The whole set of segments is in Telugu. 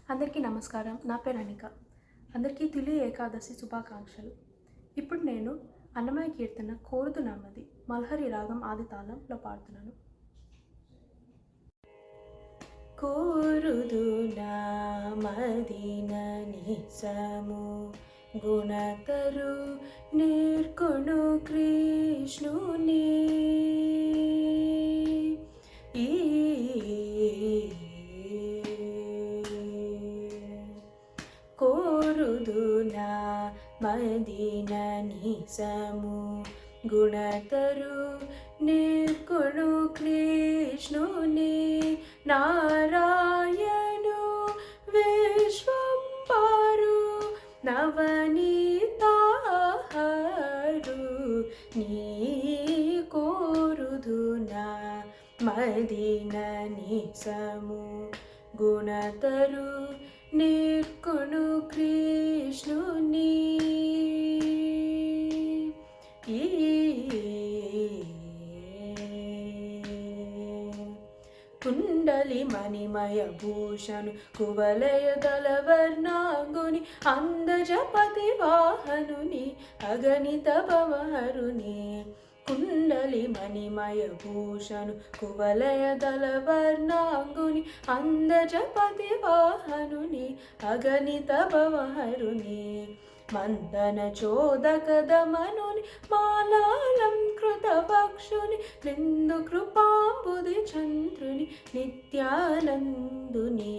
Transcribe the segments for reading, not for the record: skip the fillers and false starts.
అందరికీ నమస్కారం. నా పేరు అనిక. అందరికీ తొలి ఏకాదశి శుభాకాంక్షలు. ఇప్పుడు నేను అన్నమయ్య కీర్తన కోరుదు నమ్మది మల్హరి రాగం ఆది తాళంలో పాడుతున్నాను. కోరుదు నామదిన నిసము గుణతరు నిర్గుణు కృష్ణుని కోరుదు నామదిన నిసము గుణతరు నిర్గుణు కృష్ణుని నారాయణు విశ్వంబరు నవనీతాహరు నీ కోరుదు నామదిన నిసము గుణతరు నిర్గుణు కృష్ణుని కుండలి మణిమయ భూషణు కువలయ దళవర్ణాంగుని అందజపతి వాహనుని అగణిత భవహరుని కుండలి మణిమయ భూషణు కువలయ దళవర్ణాంగుని అందజపతి వాహనుని అగణిత భవహరుని మందన చోదక దమనుని మాలాలంకృత వక్షుని నిందు కృపాంబుది చంద్రుని నిత్యానందుని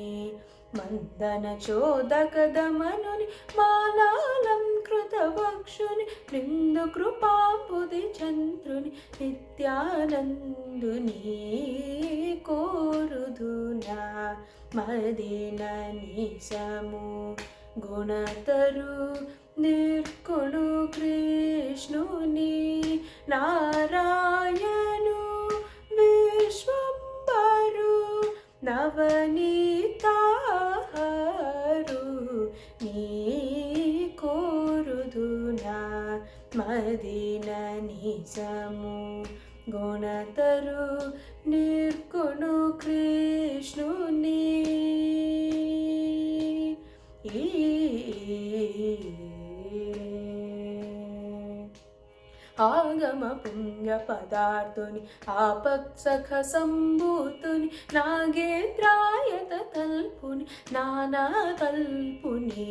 మందన చోదక దమనుని మాలాలంకృత వక్షుని నిందు కృపాంబుది చంద్రుని నిత్యానందుని కోరుదు నామదిన నిసము గుణతరు నిర్గుణు కృష్ణుని నారాయణు విశ్వంబరు నవనీతాహరు నీ కోరుదు నామదిన నిసము గుణతరు నిర్గుణు కృష్ణుని ఆగమ పుణ్య పదార్థుని ఆపత్సఖ సంభూతుని నాగేంద్రాయత తల్పుని నానా కల్పుని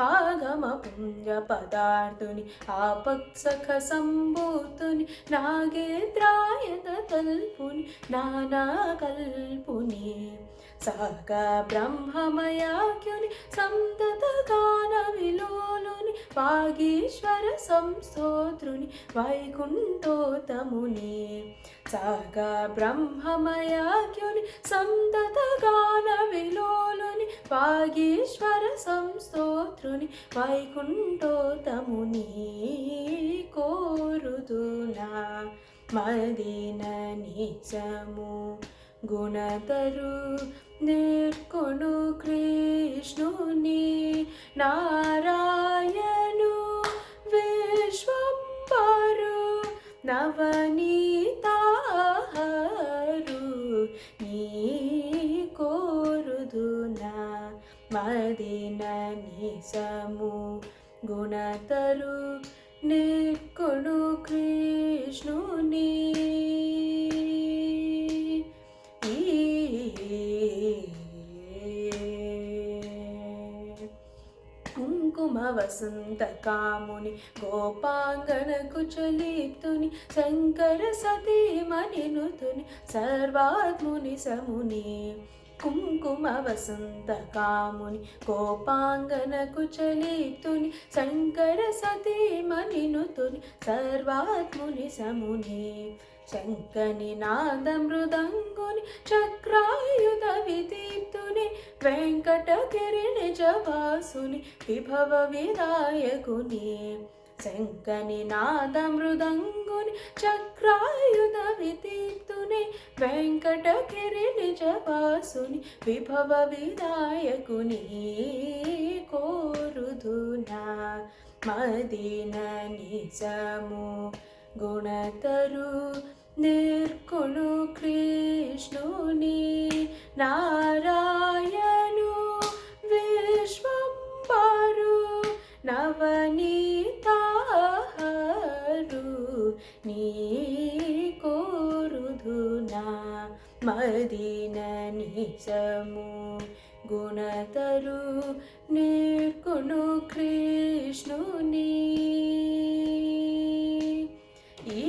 ఆగమ పుణ్య పదార్థుని ఆపత్సఖ సంభూతుని నాగేంద్రాయత తల్పుని నానా కల్పుని సాగ బ్రహ్మమయాఖ్యుని సంతత గాన విలోలుని వాగీశ్వర సంస్తోత్రుని వైకుంఠోతముని సాగ బ్రహ్మమయాఖ్యుని సంతత గాన విలోలుని వాగీశ్వర సంస్తోత్రుని వైకుంఠోతముని కోరుదు నామదిన నిసము గుణతరు నిర్గుణు కృష్ణుని నారాయణు విశ్వంబరు నవనీతాహరు నీ కోరుదు నామదిన నిసము గుణతరు నిర్గుణు కృష్ణుని కుంకుమ వసంత కాముని గోపాంగన కుచలీప్తుని శంకర సతీమణి నుతుని సర్వాత్ముని సముని కుంకుమ వసంత కాముని గోపాంగన కుచలీప్తుని శంకర సతీమణి నుతుని సర్వాత్ముని సముని శంకని నాద మృదంగుని చక్రాయుధ విదీప్తుని వెంకటగిరి నిజవాసుని విభవ విదాయకుని శంకని నాద మృదంగుని చక్రాయుధ విదీప్తుని వెంకటగిరి నిజవాసుని విభవ విదాయకుని కోరుదు నామదిన నిసము గుణతరు నిర్గుణు కృష్ణుని నారాయణు నీ కోరుదునా మదిన నిజము గుణతరు నేర్కొను కృష్ణుని ఈ